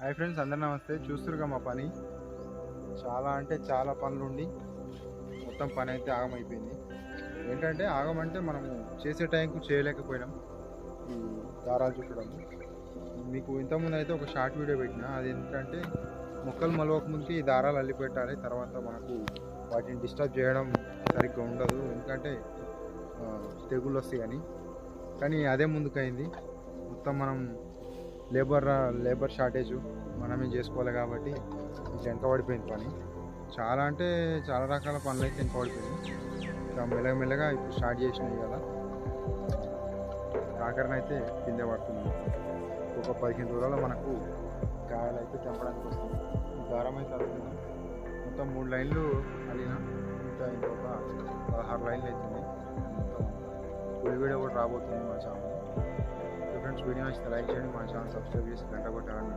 Hi friends, అందరు నమస్తే. చూస్తురుగా మా పని చాలా అంటే చాలా పనులుండి మొత్తం పని అయితే ఆగమైపోయింది. ఏంటంటే ఆగమంటే మనము చేసే టైంకు చేయలేకపోయినాం. ఈ దారాలు చుట్టడం మీకు ఇంతకుముందు అయితే ఒక షార్ట్ వీడియో పెట్టిన, అది ఏంటంటే మొక్కలు మొలవక ముందుకి ఈ దారాలు అల్లి పెట్టాలి, తర్వాత మనకు వాటిని డిస్టర్బ్ చేయడం సరిగ్గా ఉండదు, ఎందుకంటే తెగుళ్ళు వస్తాయి కానీ అదే ముందుకైంది. మొత్తం మనం లేబర్ షార్టేజు మనమే చేసుకోవాలి కాబట్టి ఇట్లా వెనకబడిపోయింది పని. చాలా అంటే చాలా రకాల పనులు అయితే వెనకబడిపోయింది. ఇంకా మెల్లగా ఇప్పుడు స్టార్ట్ చేసినాయి కదా, కాకరనైతే కింద పడుతుంది. ఒక 15 రోజుల్లో మనకు కాయలు అయితే తెంపడానికి వస్తుంది. ఈ దారం అయితే అడుగుతున్నాం. మొత్తం 3 లైన్లు అడిగిన, ఇంకా ఇంకొక 16 లైన్లు అవుతుంది. మొత్తం ఫుల్ వీడియో కూడా రాబోతుంది మా ఛానల్. ఫ్రెండ్స్, వీడియో నచ్చితే లైక్ చేయండి, మా ఛానల్ సబ్స్క్రైబ్ చేసి గంట కొట్టాలని